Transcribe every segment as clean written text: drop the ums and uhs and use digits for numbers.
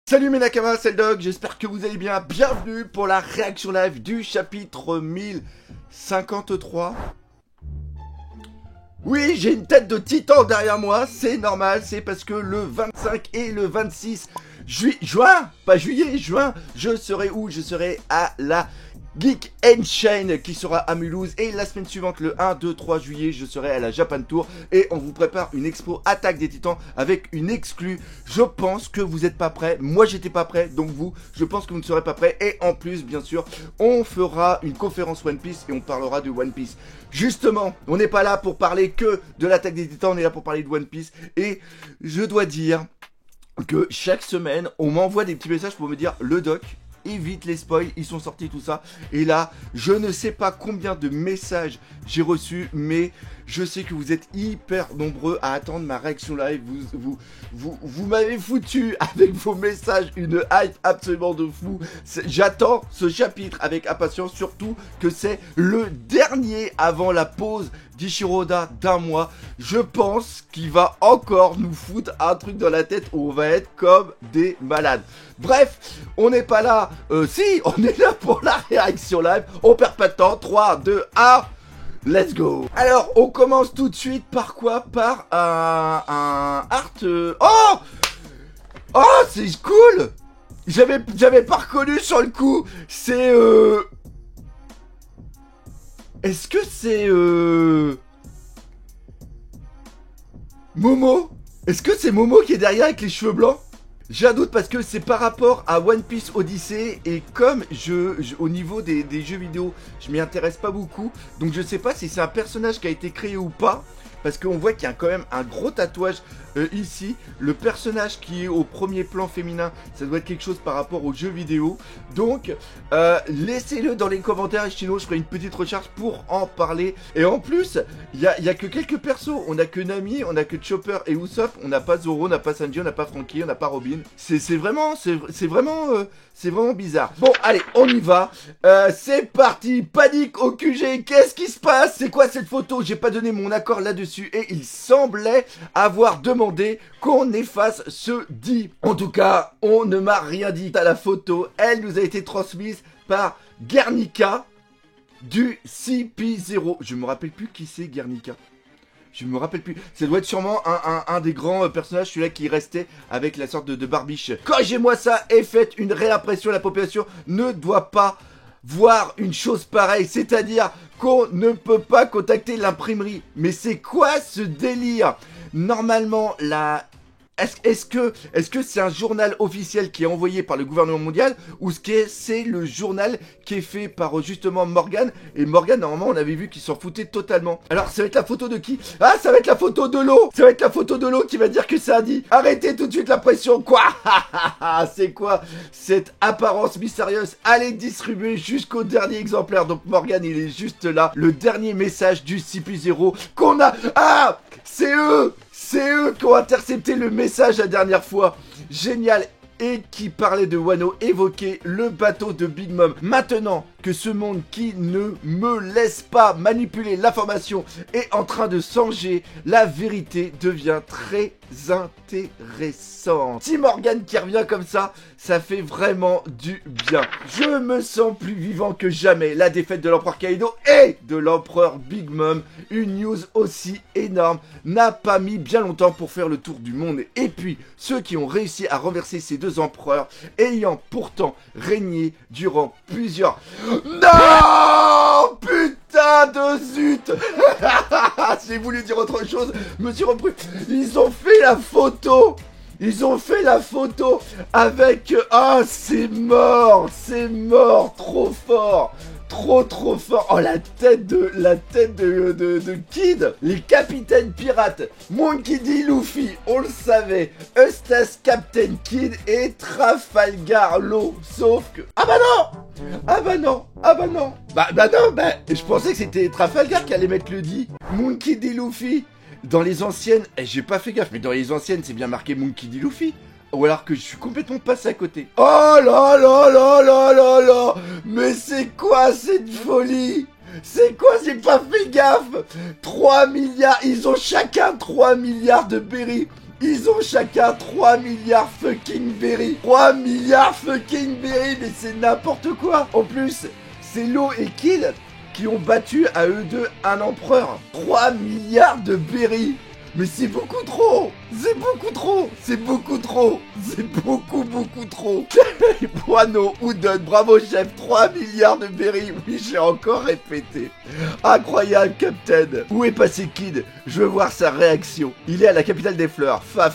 Salut mes nakamas, c'est le Dog, j'espère que vous allez bien. Bienvenue pour la réaction live du chapitre 1053. Oui, j'ai une tête de titan derrière moi, c'est normal, c'est parce que le 25 et le 26 juin, pas juillet, juin, je serai où? Je serai à la Geek Chain qui sera à Mulhouse, et la semaine suivante, le 1, 2, 3 juillet, je serai à la Japan Tour et on vous prépare une expo Attaque des Titans avec une exclue. Je pense que vous n'êtes pas prêts, moi j'étais pas prêt, donc vous, je pense que vous ne serez pas prêts, et en plus, bien sûr, on fera une conférence One Piece et on parlera de One Piece. Justement, on n'est pas là pour parler que de l'Attaque des Titans, on est là pour parler de One Piece, et je dois dire que chaque semaine, on m'envoie des petits messages pour me dire le doc, évite les spoils, ils sont sortis, tout ça. Et là, je ne sais pas combien de messages j'ai reçus, mais je sais que vous êtes hyper nombreux à attendre ma réaction live. Vous m'avez foutu avec vos messages une hype absolument de fou. J'attends ce chapitre avec impatience, surtout que c'est le dernier avant la pause d'Ichiro Oda d'un mois. Je pense qu'il va encore nous foutre un truc dans la tête où on va être comme des malades. Bref, on n'est pas là. Si, on est là pour la réaction live. On perd pas de temps. 3, 2, 1. Let's go. Alors, on commence tout de suite par quoi? Par un art... Oh, oh, c'est cool. J'avais pas reconnu sur le coup. C'est... Est-ce que c'est... Momo? Est-ce que c'est Momo qui est derrière avec les cheveux blancs? J'ai un doute parce que c'est par rapport à One Piece Odyssey, et comme au niveau des jeux vidéo, je m'y intéresse pas beaucoup, donc je sais pas si c'est un personnage qui a été créé ou pas, parce qu'on voit qu'il y a quand même un gros tatouage ici. Le personnage qui est au premier plan féminin, ça doit être quelque chose par rapport aux jeux vidéo. Donc, laissez-le dans les commentaires, et sinon je ferai une petite recherche pour en parler. Et en plus, il y a que quelques persos. On n'a que Nami, on n'a que Chopper et Usopp. On n'a pas Zoro, on n'a pas Sanji, on n'a pas Franky, on n'a pas Robin. C'est vraiment bizarre. Bon, allez, on y va. C'est parti. Panique au QG. Qu'est-ce qui se passe? C'est quoi cette photo? J'ai pas donné mon accord là-dessus, et il semblait avoir demandé qu'on efface ce dit. En tout cas, on ne m'a rien dit à la photo. Elle nous a été transmise par Guernica du CP0. Je me rappelle plus qui c'est Guernica. Je me rappelle plus. Ça doit être sûrement un des grands personnages, celui-là qui restait avec la sorte de barbiche. Corrigez-moi ça et faites une réimpression. La population ne doit pas voir une chose pareille, c'est-à-dire qu'on ne peut pas contacter l'imprimerie. Mais c'est quoi ce délire? Normalement, est-ce que c'est un journal officiel qui est envoyé par le gouvernement mondial, ou est-ce que c'est le journal qui est fait par justement Morgan? Et Morgan, normalement, on avait vu qu'il s'en foutait totalement. Alors, ça va être la photo de qui? Ah, ça va être la photo de l'eau. Ça va être la photo de l'eau qui va dire que ça a dit. Arrêtez tout de suite la pression. Quoi? C'est quoi cette apparence mystérieuse? Allez distribuer jusqu'au dernier exemplaire. Donc Morgan, il est juste là. Le dernier message du CP0 qu'on a... Ah, c'est eux! C'est eux qui ont intercepté le message la dernière fois. Génial. Et qui parlait de Wano, évoquait le bateau de Big Mom. Maintenant que ce monde qui ne me laisse pas manipuler l'information est en train de changer, la vérité devient très intéressante. Si Morgan qui revient comme ça, ça fait vraiment du bien. Je me sens plus vivant que jamais. La défaite de l'empereur Kaido et de l'empereur Big Mom, une news aussi énorme, n'a pas mis bien longtemps pour faire le tour du monde. Et puis, ceux qui ont réussi à renverser ces deux empereurs, ayant pourtant régné durant plusieurs... Non! Putain de zut! J'ai voulu dire autre chose, me suis repris. Ils ont fait la photo! Ils ont fait la photo avec... Ah, c'est mort! C'est mort! Trop fort! Trop fort. Oh, la tête de Kid. Les capitaines pirates. Monkey D. Luffy, on le savait. Eustace, Captain Kid et Trafalgar Law. Sauf que... Ah bah non! Ah bah non! Ah bah non! Bah non, je pensais que c'était Trafalgar qui allait mettre le dit. Monkey D. Luffy. Dans les anciennes... j'ai pas fait gaffe, mais dans les anciennes, c'est bien marqué Monkey D. Luffy. Ou alors que je suis complètement passé à côté. Oh là là là là là là! Mais c'est quoi cette folie? C'est quoi? J'ai pas fait gaffe! 3 milliards! Ils ont chacun 3 milliards de berry! Ils ont chacun 3 milliards fucking berry. 3 milliards fucking berry, mais c'est n'importe quoi. En plus, c'est Law et Kill qui ont battu à eux deux un empereur. 3 milliards de berry. Mais c'est beaucoup trop. C'est beaucoup trop. C'est beaucoup trop. C'est beaucoup trop. Wano, Udon, bravo chef. 3 milliards de berry. Oui, j'ai encore répété. Incroyable, Captain. Où est passé Kid? Je veux voir sa réaction. Il est à la capitale des fleurs. Fa.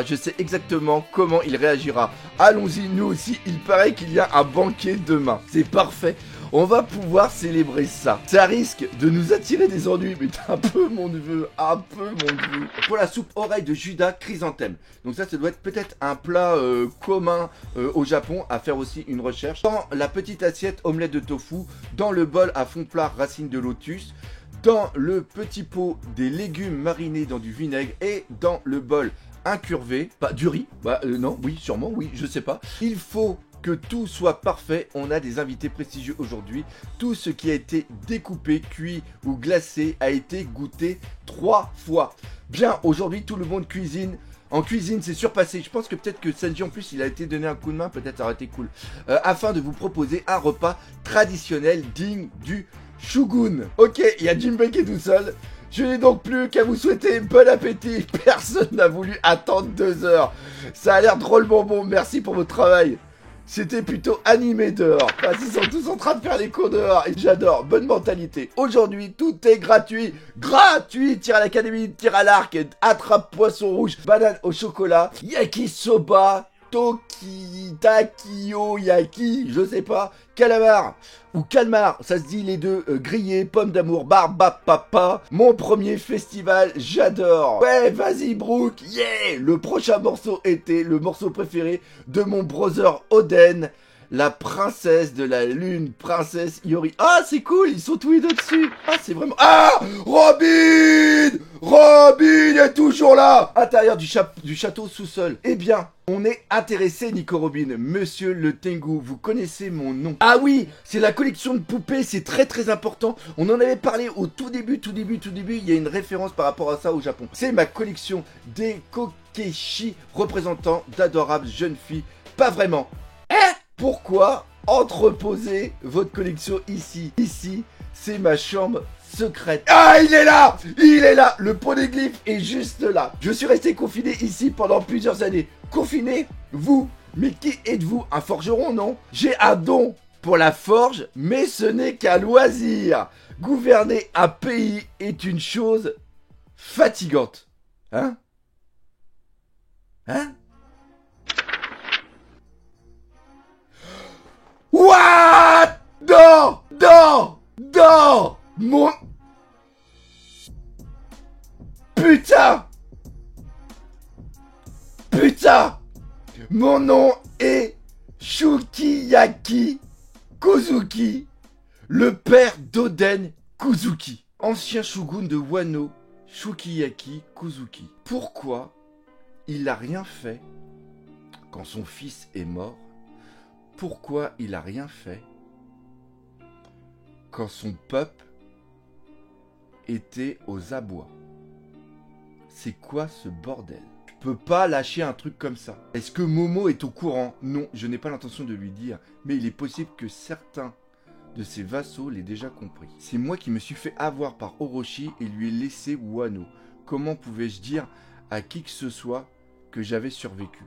Je sais exactement comment il réagira. Allons-y, nous aussi. Il paraît qu'il y a un banquet demain. C'est parfait. On va pouvoir célébrer ça. Ça risque de nous attirer des ennuis, mais un peu mon neveu, un peu mon neveu. Pour la soupe oreille de Judas chrysanthème. Donc ça doit être peut-être un plat commun au Japon, à faire aussi une recherche. Dans la petite assiette omelette de tofu, dans le bol à fond plat racine de lotus, dans le petit pot des légumes marinés dans du vinaigre et dans le bol incurvé, du riz, non, oui, sûrement, oui, je sais pas. Il faut que tout soit parfait. On a des invités prestigieux aujourd'hui. Tout ce qui a été découpé, cuit ou glacé a été goûté 3 fois. Bien, aujourd'hui, tout le monde cuisine. En cuisine, c'est surpassé. Je pense que peut-être que Sanji, en plus, il a été donné un coup de main. Peut-être ça aurait été cool. Afin de vous proposer un repas traditionnel digne du Shogun. Ok, il y a Jinbei qui est tout seul. Je n'ai donc plus qu'à vous souhaiter bon appétit. Personne n'a voulu attendre 2 heures. Ça a l'air drôlement bon. Merci pour votre travail. C'était plutôt animé dehors. Parce qu'ils sont tous en train de faire les cours dehors. Et j'adore. Bonne mentalité. Aujourd'hui, tout est gratuit. Gratuit. Tire à l'académie, tire à l'arc, attrape poisson rouge, banane au chocolat, yakisoba, takiyo, yaki, je sais pas, calamar ou calmar, ça se dit les deux, grillé, pomme d'amour, papa. Mon premier festival, j'adore. Ouais, vas-y Brooke, yeah. Le prochain morceau était le morceau préféré de mon brother Oden, la princesse de la lune, princesse Iori. Ah, c'est cool, ils sont tous les deux dessus. Ah, c'est vraiment... Ah, Robin est toujours là. Intérieur du château sous-sol. Eh bien, on est intéressé, Nico Robin. Monsieur le Tengu, vous connaissez mon nom. Ah oui, c'est la collection de poupées, c'est très important. On en avait parlé au tout début. Il y a une référence par rapport à ça au Japon. C'est ma collection des Kokeshi, représentant d'adorables jeunes filles. Pas vraiment. Pourquoi entreposer votre collection ici? Ici, c'est ma chambre secrète. Ah, il est là. Le poneglyphe est juste là. Je suis resté confiné ici pendant plusieurs années. Confiné? Vous? Mais qui êtes-vous? Un forgeron, non? J'ai un don pour la forge, mais ce n'est qu'un loisir. Gouverner un pays est une chose fatigante. Hein? What? Non! Mon... Putain! Mon nom est Shukiyaki Kozuki, le père d'Oden Kozuki, ancien shogun de Wano, Shukiyaki Kozuki. Pourquoi il n'a rien fait quand son fils est mort? Pourquoi il n'a rien fait quand son peuple était aux abois? C'est quoi ce bordel? Je peux pas lâcher un truc comme ça. Est-ce que Momo est au courant? Non, je n'ai pas l'intention de lui dire, mais il est possible que certains de ses vassaux l'aient déjà compris. C'est moi qui me suis fait avoir par Orochi et lui ai laissé Wano. Comment pouvais-je dire à qui que ce soit que j'avais survécu?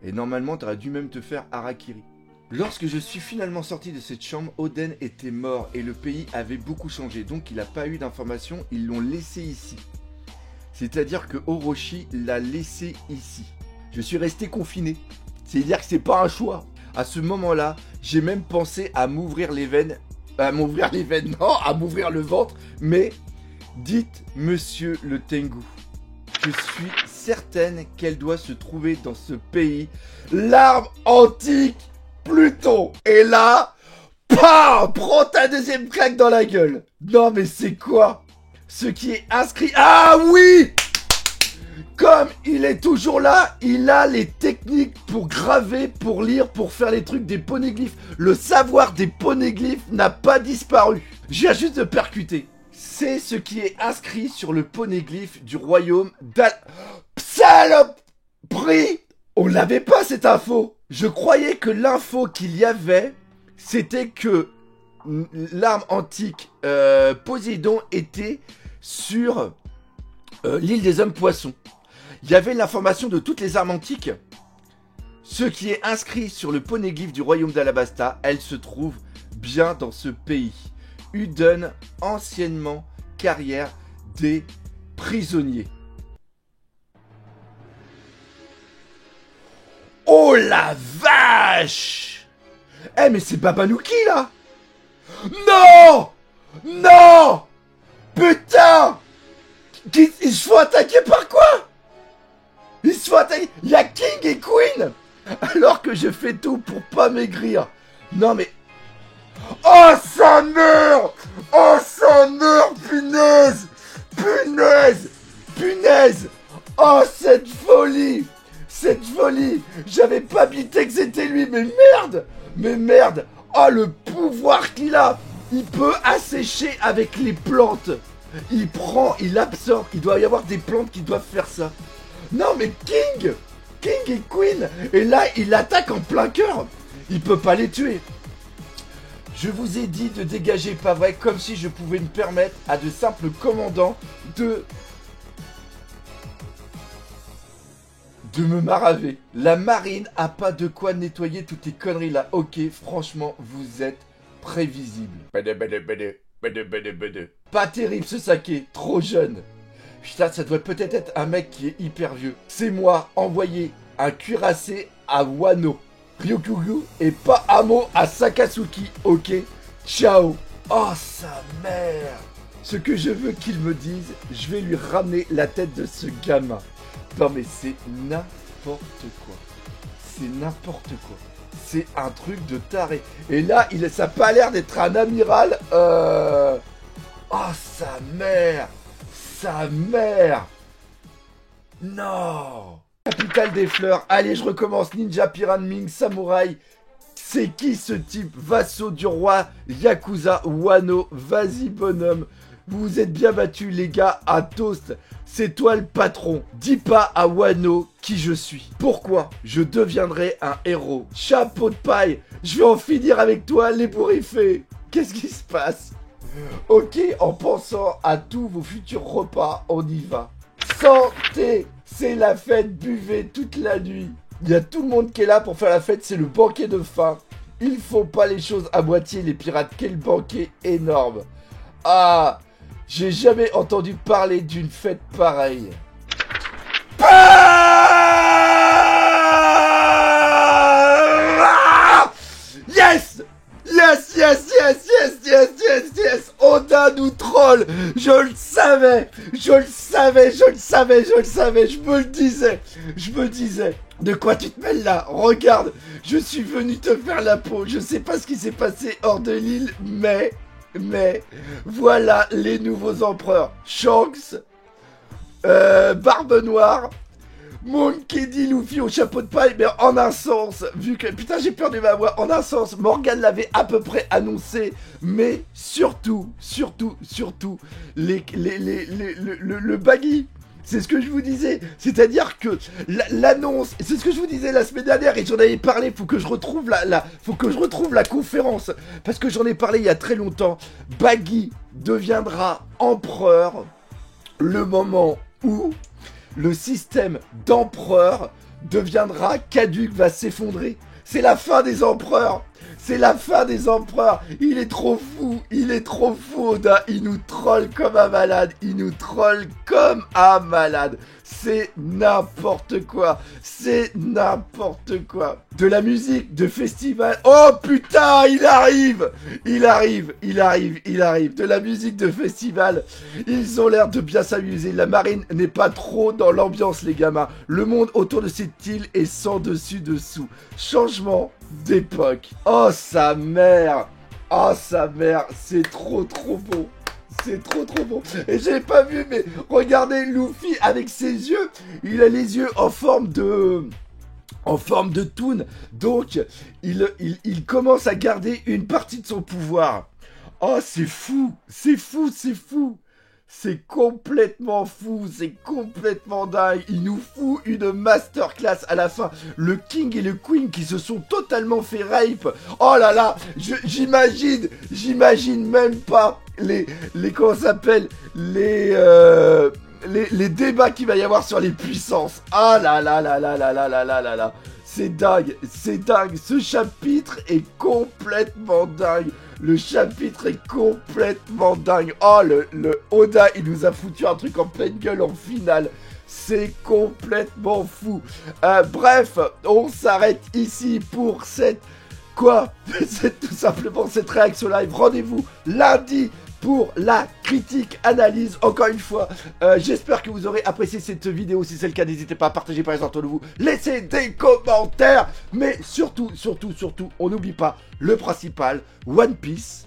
Et normalement, t'aurais dû même te faire harakiri. Lorsque je suis finalement sorti de cette chambre, Oden était mort et le pays avait beaucoup changé. Donc il n'a pas eu d'informations, ils l'ont laissé ici. C'est-à-dire que Orochi l'a laissé ici. Je suis resté confiné. C'est-à-dire que c'est pas un choix. À ce moment-là, j'ai même pensé à m'ouvrir les veines. À m'ouvrir le ventre. Mais dites, monsieur le Tengu, je suis certaine qu'elle doit se trouver dans ce pays. L'arme antique Pluton. Et là, prends ta deuxième claque dans la gueule. Non mais c'est quoi? Ce qui est inscrit... Ah oui! Comme il est toujours là, il a les techniques pour graver, pour lire, pour faire les trucs des poneglyphes. Le savoir des poneglyphes n'a pas disparu. Je viens juste de percuter. C'est ce qui est inscrit sur le poneglyphe du royaume Saloperie! On l'avait pas cette info. Je croyais que l'info qu'il y avait, c'était que l'arme antique Poséidon était sur l'île des hommes poissons. Il y avait l'information de toutes les armes antiques. Ce qui est inscrit sur le poneglyphe du royaume d'Alabasta, elle se trouve bien dans ce pays. Uden, anciennement carrière des prisonniers. Oh la vache! Eh mais c'est Babanouki là! Non! Non! Putain! Ils se font attaquer par quoi? Ils se font attaquer. Il y a King et Queen. Alors que je fais tout pour pas maigrir. Non mais... Oh sa mère! Oh sa mère! Punaise! Punaise! Punaise! Oh cette folie! Cette folie! J'avais pas bité que c'était lui, mais merde! Mais merde! Oh le pouvoir qu'il a! Il peut assécher avec les plantes! Il prend, il absorbe. Il doit y avoir des plantes qui doivent faire ça. Non mais King et Queen. Et là il attaque en plein cœur. Il peut pas les tuer. Je vous ai dit de dégager, pas vrai? Comme si je pouvais me permettre à de simples commandants de me maraver. La marine a pas de quoi nettoyer toutes les conneries là. Ok, franchement, vous êtes prévisible. Pas terrible ce saké, trop jeune. Putain, ça doit peut-être être un mec qui est hyper vieux. C'est moi, envoyé un cuirassé à Wano, Ryukyugu, et pas Amo à Sakatsuki, ok? Ciao. Oh, sa mère. Ce que je veux qu'il me dise, je vais lui ramener la tête de ce gamin. Non mais c'est n'importe quoi. C'est n'importe quoi. C'est un truc de taré. Et là, ça n'a pas l'air d'être un amiral. Oh, sa mère. Sa mère. Non. Capitale des fleurs. Allez, je recommence. Ninja, Piran, Ming, Samouraï. C'est qui ce type? Vassaux du roi Yakuza Wano. Vas-y, bonhomme. Vous vous êtes bien battus, les gars. À toast. C'est toi le patron. Dis pas à Wano qui je suis. Pourquoi je deviendrai un héros? Chapeau de paille. Je vais en finir avec toi, l'ébouriffé. Qu'est-ce qui se passe? Ok, en pensant à tous vos futurs repas, on y va. Santé! C'est la fête, buvez toute la nuit. Il y a tout le monde qui est là pour faire la fête, c'est le banquet de fin. Il faut pas les choses à moitié, les pirates. Quel banquet énorme. Ah, j'ai jamais entendu parler d'une fête pareille. Ah! Yes! Yes, yes, yes, yes, yes, yes, yes. Oda nous troll. Je le savais. Je le savais, je le savais, je le savais. Je me le disais. Je me disais. De quoi tu te mêles là? Regarde, je suis venu te faire la peau. Je sais pas ce qui s'est passé hors de l'île, mais voilà les nouveaux empereurs. Shanks, Barbe Noire, Monkey D. Luffy au chapeau de paille, mais en un sens, vu que... Putain, j'ai perdu ma voix. En un sens, Morgan l'avait à peu près annoncé, mais surtout, le baggy. C'est ce que je vous disais. C'est-à-dire que l'annonce, c'est ce que je vous disais la semaine dernière et j'en avais parlé. Faut que je retrouve la conférence parce que j'en ai parlé il y a très longtemps. Baggy deviendra empereur le moment où le système d'empereur deviendra caduc, va s'effondrer. C'est la fin des empereurs. C'est la fin des empereurs. Il est trop fou, Oda. Il nous troll comme un malade. C'est n'importe quoi. De la musique, de festival. Oh putain, il arrive. De la musique de festival. Ils ont l'air de bien s'amuser. La marine n'est pas trop dans l'ambiance, les gamins. Le monde autour de cette île est sans dessus-dessous. Changement d'époque. Oh sa mère. C'est trop beau. Et j'ai pas vu, mais regardez Luffy avec ses yeux. Il a les yeux en forme de toon. Donc, il commence à garder une partie de son pouvoir. Oh, c'est fou. C'est complètement fou, c'est complètement dingue. Il nous fout une masterclass à la fin. Le King et le Queen qui se sont totalement fait rape. Oh là là, j'imagine même pas comment ça s'appelle, les débats qu'il va y avoir sur les puissances. Ah là là là là là là là là là là. C'est dingue, c'est dingue. Ce chapitre est complètement dingue. Le chapitre est complètement dingue. Oh, le Oda, il nous a foutu un truc en pleine gueule en finale. C'est complètement fou. Bref, on s'arrête ici pour cette... Quoi? C'est tout simplement cette réaction live. Rendez-vous lundi pour la critique analyse. Encore une fois, j'espère que vous aurez apprécié cette vidéo. Si c'est le cas, n'hésitez pas à partager par exemple entre vous, laissez des commentaires, mais surtout, on n'oublie pas le principal, One Piece,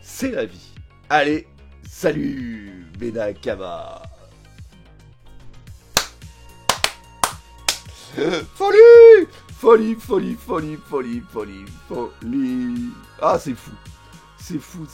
c'est la vie. Allez, salut Benakama. Folie. Ah, c'est fou. C'est fou.